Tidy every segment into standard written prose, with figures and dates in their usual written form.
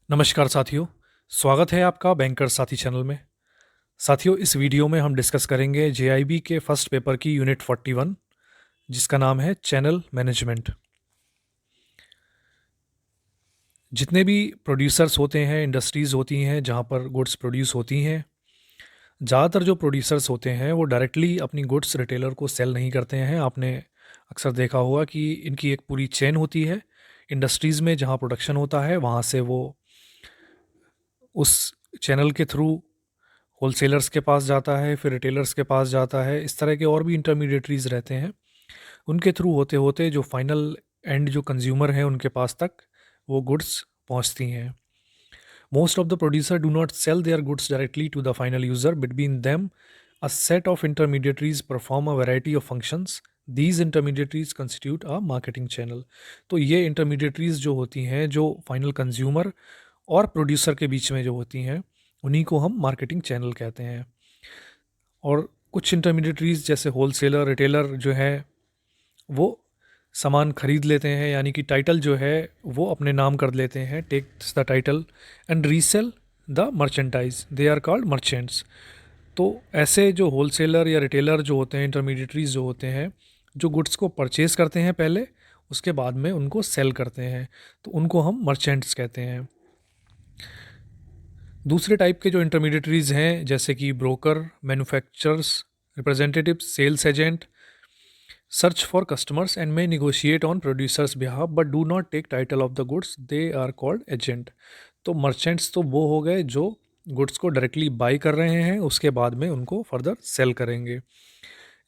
नमस्कार साथियों, स्वागत है आपका बैंकर साथी चैनल में। साथियों, इस वीडियो में हम डिस्कस करेंगे जेआईबी के फर्स्ट पेपर की यूनिट 41, जिसका नाम है चैनल मैनेजमेंट। जितने भी प्रोड्यूसर्स होते हैं, इंडस्ट्रीज़ होती हैं जहाँ पर गुड्स प्रोड्यूस होती हैं, ज़्यादातर जो प्रोड्यूसर्स होते हैं वो डायरेक्टली अपनी गुड्स रिटेलर को सेल नहीं करते हैं। आपने अक्सर देखा होगा कि इनकी एक पूरी चेन होती है। इंडस्ट्रीज़ में जहाँ प्रोडक्शन होता है वहाँ से वो उस चैनल के थ्रू होलसेलर्स के पास जाता है, फिर रिटेलर्स के पास जाता है। इस तरह के और भी इंटरमीडिएटरीज रहते हैं, उनके थ्रू होते होते जो फाइनल एंड जो कंज्यूमर है उनके पास तक वो गुड्स पहुंचती हैं। Most of the producer do not sell their goods directly to the final user. Between them a set of intermediaries perform a variety of functions. These intermediaries constitute a marketing channel. तो ये intermediaries जो होती हैं, जो final consumer और producer के बीच में जो होती हैं, उन्हीं को हम मार्केटिंग चैनल कहते हैं। और कुछ इंटरमीडिएटरीज जैसे होलसेलर, रिटेलर जो है वो सामान खरीद लेते हैं, यानी कि टाइटल जो है वो अपने नाम कर लेते हैं, takes the title and resell the merchandise, they are called merchants. तो ऐसे जो होलसेलर या रिटेलर जो होते हैं, इंटरमीडिएटरीज जो होते हैं, जो गुड्स को परचेज़ करते हैं पहले, उसके बाद में उनको सेल करते हैं, तो उनको हम मर्चेंट्स कहते हैं। दूसरे टाइप के जो इंटरमीडिएटरीज हैं जैसे कि broker, manufacturers, representative, sales agent, search for customers and may negotiate on producers behalf but do not take title of the goods, they are called agent। तो मर्चेंट्स तो वो हो गए जो गुड्स को डायरेक्टली बाई कर रहे हैं, उसके बाद में उनको फर्दर सेल करेंगे।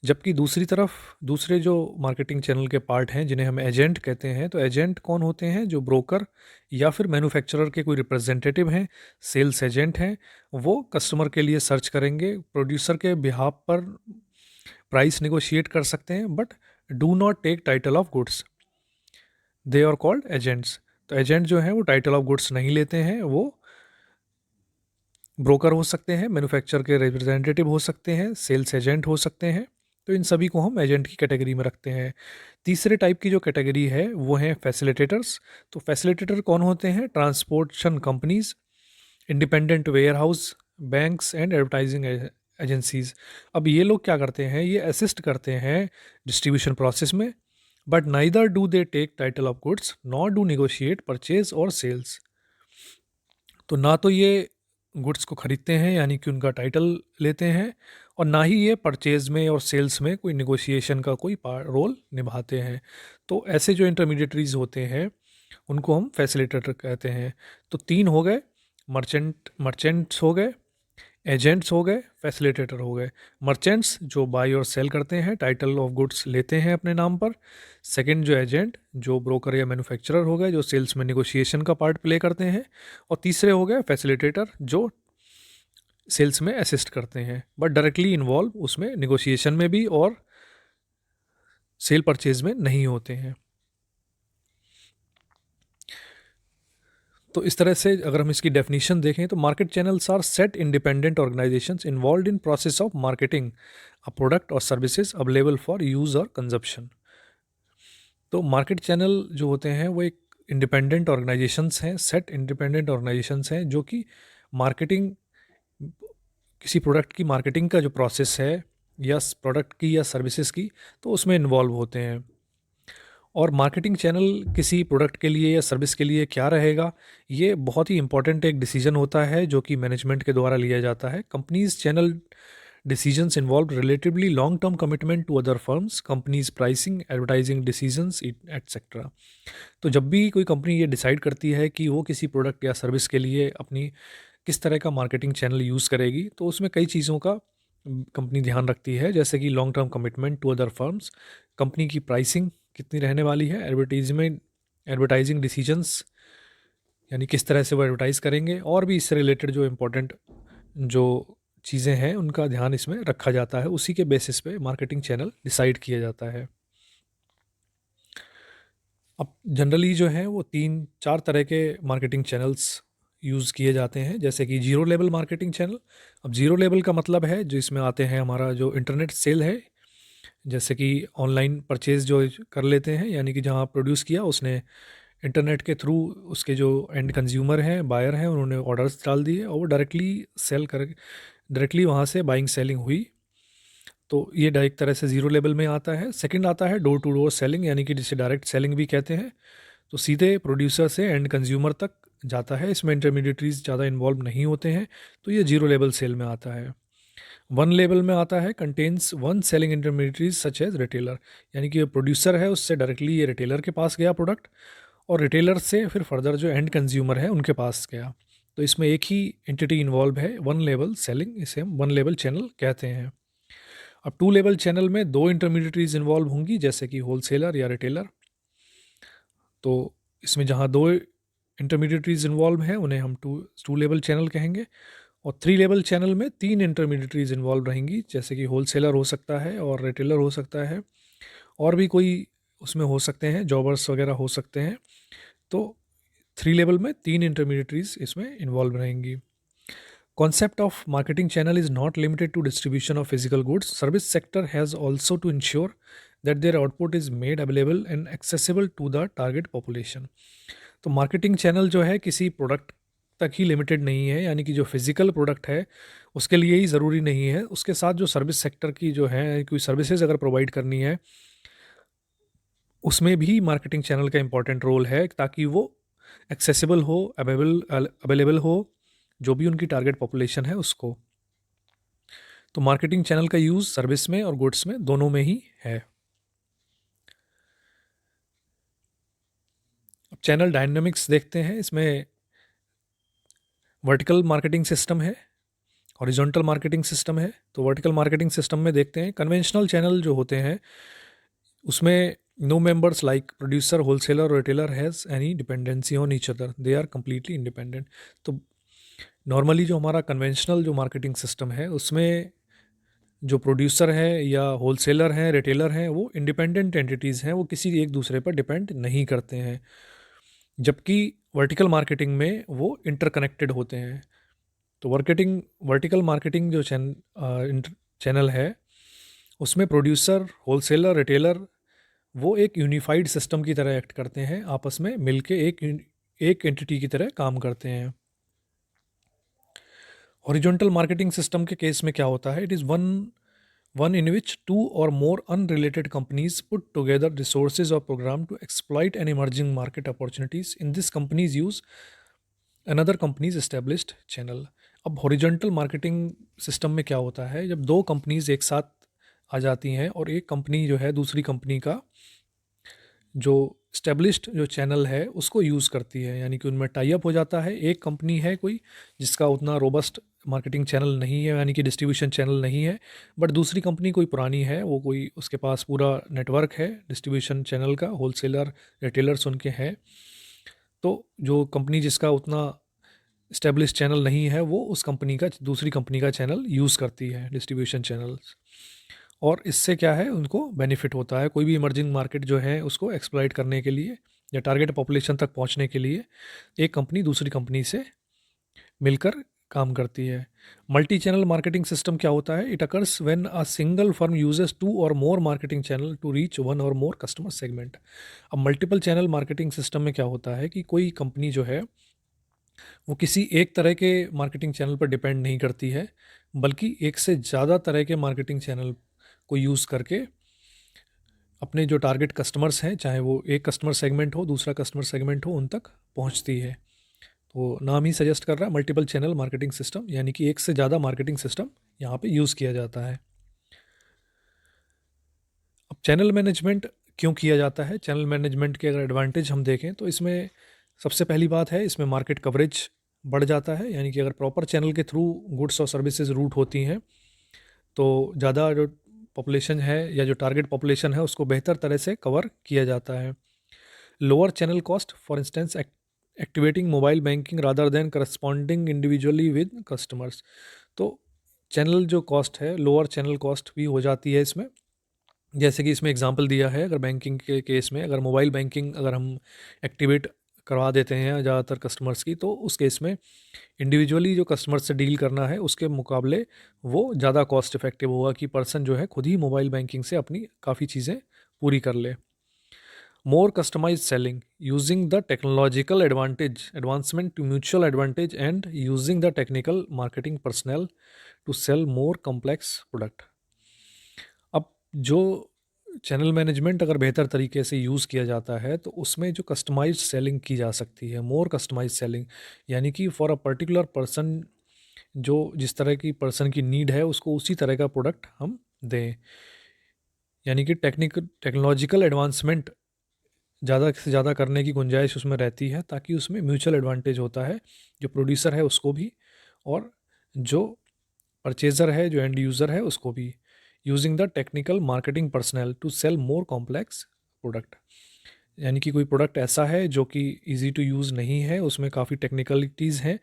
जबकि दूसरी तरफ दूसरे जो मार्केटिंग चैनल के पार्ट हैं जिन्हें हम एजेंट कहते हैं, तो एजेंट कौन होते हैं? जो ब्रोकर या फिर मैन्युफैक्चरर के कोई रिप्रेजेंटेटिव हैं, सेल्स एजेंट हैं। वो कस्टमर के लिए सर्च करेंगे, प्रोड्यूसर के बिहाफ पर प्राइस नेगोशिएट कर सकते हैं, but do not take title of goods, they are called agents. तो एजेंट जो है वो टाइटल ऑफ गुड्स नहीं लेते हैं, वो ब्रोकर हो सकते हैं, मैन्युफैक्चर के रिप्रेजेंटेटिव हो सकते हैं, सेल्स एजेंट हो सकते हैं। तो इन सभी को हम एजेंट की कैटेगरी में रखते हैं। तीसरे टाइप की जो कैटेगरी है वो है फैसिलिटेटर्स। तो फैसिलिटेटर कौन होते हैं? Transportation companies, independent warehouse, banks and advertising agencies. अब ये लोग क्या करते हैं? ये असिस्ट करते हैं डिस्ट्रीब्यूशन प्रोसेस में, but neither do they take title of goods nor do negotiate purchase और सेल्स। तो ना तो ये गुड्स को ख़रीदते हैं यानी कि उनका टाइटल लेते हैं, और ना ही ये परचेज़ में और सेल्स में कोई नेगोशिएशन का कोई रोल निभाते हैं। तो ऐसे जो इंटरमीडिएटरीज होते हैं उनको हम फैसिलिटेटर कहते हैं। तो तीन हो गए, मर्चेंट्स हो गए, एजेंट्स हो गए, फैसिलिटेटर हो गए। मर्चेंट्स जो बाई और सेल करते हैं, टाइटल ऑफ गुड्स लेते हैं अपने नाम पर। सेकंड जो एजेंट, जो ब्रोकर या मैन्युफैक्चरर हो गए, जो सेल्स में नेगोशिएशन का पार्ट प्ले करते हैं। और तीसरे हो गए फैसिलिटेटर, जो सेल्स में असिस्ट करते हैं बट डायरेक्टली इन्वॉल्व उसमें नेगोशिएशन में भी और सेल परचेज में नहीं होते हैं। तो इस तरह से अगर हम इसकी डेफिनेशन देखें तो market channels are set independent organisations involve in process of marketing a product और सर्विसेज अवेलेबल फॉर यूज और कंजप्शन। तो मार्केट चैनल जो होते हैं वो एक इंडिपेंडेंट ऑर्गेनाइजेशंस हैं, सेट इंडिपेंडेंट ऑर्गेनाइजेशंस हैं, जो कि मार्केटिंग, किसी प्रोडक्ट की मार्केटिंग का जो प्रोसेस है या प्रोडक्ट की या सर्विसेज की, तो उसमें इन्वॉल्व होते हैं। और मार्केटिंग चैनल किसी प्रोडक्ट के लिए या सर्विस के लिए क्या रहेगा, ये बहुत ही इंपॉर्टेंट एक डिसीजन होता है जो कि मैनेजमेंट के द्वारा लिया जाता है। Companies channel decisions involve relatively long term commitment to other firms, companies pricing, advertising decisions etcetera. तो जब भी कोई कंपनी ये डिसाइड करती है कि वो किसी प्रोडक्ट या सर्विस के लिए अपनी किस तरह का मार्केटिंग चैनल यूज़ करेगी, तो उसमें कई चीज़ों का कंपनी ध्यान रखती है, जैसे कि long term commitment to other firms, company की प्राइसिंग कितनी रहने वाली है, एडवर्टाइजिंग डिसीजंस यानी किस तरह से वो एडवर्टाइज़ करेंगे, और भी इससे रिलेटेड जो इम्पोर्टेंट जो चीज़ें हैं उनका ध्यान इसमें रखा जाता है। उसी के बेसिस पे मार्केटिंग चैनल डिसाइड किया जाता है। अब जनरली जो है वो 3-4 तरह के मार्केटिंग चैनल्स यूज़ किए जाते हैं, जैसे कि जीरो लेवल मार्केटिंग चैनल। अब जीरो लेवल का मतलब है जो इसमें आते हैं हमारा जो इंटरनेट सेल है, जैसे कि ऑनलाइन परचेज़ जो कर लेते हैं, यानी कि जहाँ प्रोड्यूस किया उसने इंटरनेट के थ्रू उसके जो एंड कंज्यूमर हैं, बायर हैं, उन्होंने ऑर्डर्स डाल दिए और वो डायरेक्टली वहाँ से बाइंग सेलिंग हुई। तो ये एक तरह से ज़ीरो लेवल में आता है। सेकंड आता है डोर टू डोर सेलिंग, यानी कि जिसे डायरेक्ट सेलिंग भी कहते हैं। तो सीधे प्रोड्यूसर से एंड कंज्यूमर तक जाता है, इसमें इंटरमीडिएटरीज ज़्यादा इन्वॉल्व नहीं होते हैं, तो ये जीरो लेवल सेल में आता है। वन लेवल में आता है contains one selling intermediaries such as retailer, यानी कि प्रोड्यूसर है उससे डायरेक्टली ये रिटेलर के पास गया प्रोडक्ट, और रिटेलर से फिर फर्दर जो एंड कंज्यूमर है उनके पास गया। तो इसमें एक ही एंटिटी इन्वॉल्व है, वन लेवल सेलिंग, इसे हम वन लेवल चैनल कहते हैं। अब टू लेवल चैनल में दो इंटरमीडिएटरीज इन्वॉल्व होंगी, जैसे कि होलसेलर या रिटेलर। तो इसमें जहाँ दो इंटरमीडिएटरीज इन्वॉल्व हैं उन्हें हम टू लेवल चैनल कहेंगे। और थ्री लेवल चैनल में तीन इंटरमीडिएटरीज इन्वॉल्व रहेंगी, जैसे कि होलसेलर हो सकता है और रिटेलर हो सकता है, और भी कोई उसमें हो सकते हैं, जॉबर्स वगैरह हो सकते हैं। तो थ्री लेवल में तीन इंटरमीडिएटरीज इसमें इन्वॉल्व रहेंगी। Concept of marketing channel is not limited to distribution of physical goods. Service sector has also to ensure that their output is made available and accessible to the target population. तो marketing channel जो है किसी product तक ही limited नहीं है, यानी कि जो फिजिकल प्रोडक्ट है उसके लिए ही ज़रूरी नहीं है, उसके साथ जो सर्विस सेक्टर की जो है कोई सर्विसेज अगर प्रोवाइड करनी है उसमें भी मार्केटिंग चैनल का इंपॉर्टेंट रोल है, ताकि वो एक्सेसिबल हो, अवेलेबल हो जो भी उनकी टारगेट पॉपुलेशन है उसको। तो मार्केटिंग चैनल का यूज़ सर्विस में और गुड्स में दोनों में ही है। अब चैनल डायनामिक्स देखते हैं। इसमें वर्टिकल मार्केटिंग सिस्टम है, हॉरिजॉन्टल मार्केटिंग सिस्टम है। तो वर्टिकल मार्केटिंग सिस्टम में देखते हैं कन्वेंशनल चैनल जो होते हैं उसमें no members like producer, wholesaler, retailer has any dependency on each other, they are completely independent. तो नॉर्मली जो हमारा कन्वेंशनल जो मार्केटिंग सिस्टम है उसमें जो प्रोड्यूसर है या होलसेलर हैं, रिटेलर हैं, वो इंडिपेंडेंट एंटिटीज़ हैं, वो किसी एक दूसरे पर डिपेंड नहीं करते हैं। जबकि वर्टिकल मार्केटिंग में वो इंटरकनेक्टेड होते हैं। तो वर्टिकल मार्केटिंग जो चैनल है उसमें प्रोड्यूसर, होलसेलर, रिटेलर वो एक यूनिफाइड सिस्टम की तरह एक्ट करते हैं, आपस में मिलके एक एंटिटी की तरह काम करते हैं। हॉरिजॉन्टल मार्केटिंग सिस्टम के केस में क्या होता है, it is one in which two or more unrelated companies put together resources or program to exploit an emerging market opportunities. In this, companies use another company's established channel. अब horizontal marketing system में क्या होता है, जब दो companies एक साथ आ जाती हैं और एक कंपनी जो है दूसरी कंपनी का जो स्टेब्लिश्ड जो चैनल है उसको यूज़ करती है, यानी कि उनमें टाई अप हो जाता है। एक कंपनी है कोई जिसका उतना रोबस्ट मार्केटिंग चैनल नहीं है, यानी कि डिस्ट्रीब्यूशन चैनल नहीं है, बट दूसरी कंपनी कोई पुरानी है, वो कोई उसके पास पूरा नेटवर्क है डिस्ट्रीब्यूशन चैनल का, होलसेलर, रिटेलर्स उनके हैं। तो जो कंपनी जिसका उतना स्टेब्लिश चैनल नहीं है वो उस कंपनी का दूसरी कंपनी का चैनल यूज़ करती है, डिस्ट्रीब्यूशन चैनल्स। और इससे क्या है, उनको बेनिफिट होता है। कोई भी इमर्जिंग मार्केट जो है उसको एक्सप्लॉइट करने के लिए या टारगेट पॉपुलेशन तक पहुंचने के लिए एक कंपनी दूसरी कंपनी से मिलकर काम करती है। मल्टी चैनल मार्केटिंग सिस्टम क्या होता है, it occurs when a single firm uses two or more marketing channel to reach one or more customer segment. अब मल्टीपल चैनल मार्केटिंग सिस्टम में क्या होता है कि कोई कंपनी जो है वो किसी एक तरह के मार्केटिंग चैनल पर डिपेंड नहीं करती है, बल्कि एक से ज़्यादा तरह के मार्केटिंग चैनल को यूज़ करके अपने जो टारगेट कस्टमर्स हैं, चाहे वो एक कस्टमर सेगमेंट हो, दूसरा कस्टमर सेगमेंट हो, उन तक पहुंचती है। तो नाम ही सजेस्ट कर रहा है मल्टीपल चैनल मार्केटिंग सिस्टम, यानी कि एक से ज़्यादा मार्केटिंग सिस्टम यहाँ पे यूज़ किया जाता है। अब चैनल मैनेजमेंट क्यों किया जाता है, चैनल मैनेजमेंट के अगर एडवांटेज हम देखें तो इसमें सबसे पहली बात है, इसमें मार्केट कवरेज बढ़ जाता है, यानी कि अगर प्रॉपर चैनल के थ्रू गुड्स और सर्विसेज रूट होती हैं तो ज़्यादा जो पॉपुलेशन है या जो टारगेट पॉपुलेशन है उसको बेहतर तरह से कवर किया जाता है। Lower channel cost, for instance activating mobile banking rather than corresponding individually with customers. तो चैनल जो कॉस्ट है, लोअर चैनल कॉस्ट भी हो जाती है इसमें। जैसे कि इसमें एग्जांपल दिया है, अगर बैंकिंग के केस में अगर मोबाइल बैंकिंग अगर हम एक्टिवेट करवा देते हैं ज़्यादातर कस्टमर्स की, तो उस केस में इंडिविजुअली जो कस्टमर से डील करना है उसके मुकाबले वो ज़्यादा कॉस्ट इफेक्टिव होगा कि पर्सन जो है खुद ही मोबाइल बैंकिंग से अपनी काफ़ी चीज़ें पूरी कर ले। more customized selling, using the technological advancement to mutual advantage, and using the technical marketing personnel to sell more complex product. अब जो चैनल मैनेजमेंट अगर बेहतर तरीके से यूज़ किया जाता है तो उसमें जो कस्टमाइज्ड सेलिंग की जा सकती है, मोर कस्टमाइज्ड सेलिंग, यानी कि फॉर अ पर्टिकुलर पर्सन, जो जिस तरह की पर्सन की नीड है उसको उसी तरह का प्रोडक्ट हम दें। यानी कि टेक्नोलॉजिकल एडवांसमेंट ज़्यादा से ज़्यादा करने की गुंजाइश उसमें रहती है, ताकि उसमें म्यूचुअल एडवांटेज होता है, जो प्रोड्यूसर है उसको भी और जो परचेज़र है, जो एंड यूज़र है उसको भी। Using the technical marketing personnel to sell more complex product, यानी कि कोई प्रोडक्ट ऐसा है जो कि इजी टू यूज़ नहीं है, उसमें काफ़ी टेक्निकलिटीज़ हैं,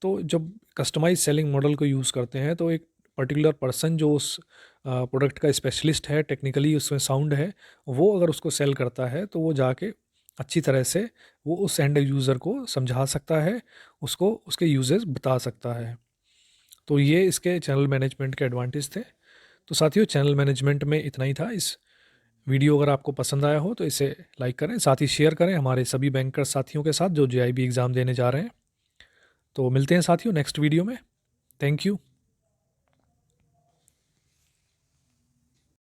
तो जब कस्टमाइज सेलिंग मॉडल को यूज़ करते हैं तो एक पर्टिकुलर पर्सन जो उस प्रोडक्ट का स्पेशलिस्ट है, टेक्निकली उसमें साउंड है, वो अगर उसको सेल करता है तो वो जाके अच्छी तरह से वो उस एंड यूज़र को समझा सकता है, उसको उसके यूजेस बता सकता है। तो ये इसके चैनल मैनेजमेंट के एडवांटेज थे। तो साथियों, चैनल मैनेजमेंट में इतना ही था। इस वीडियो अगर आपको पसंद आया हो तो इसे लाइक करें, साथ ही शेयर करें हमारे सभी बैंकर साथियों के साथ जो JIB एग्ज़ाम देने जा रहे हैं। तो मिलते हैं साथियों नेक्स्ट वीडियो में। Thank you.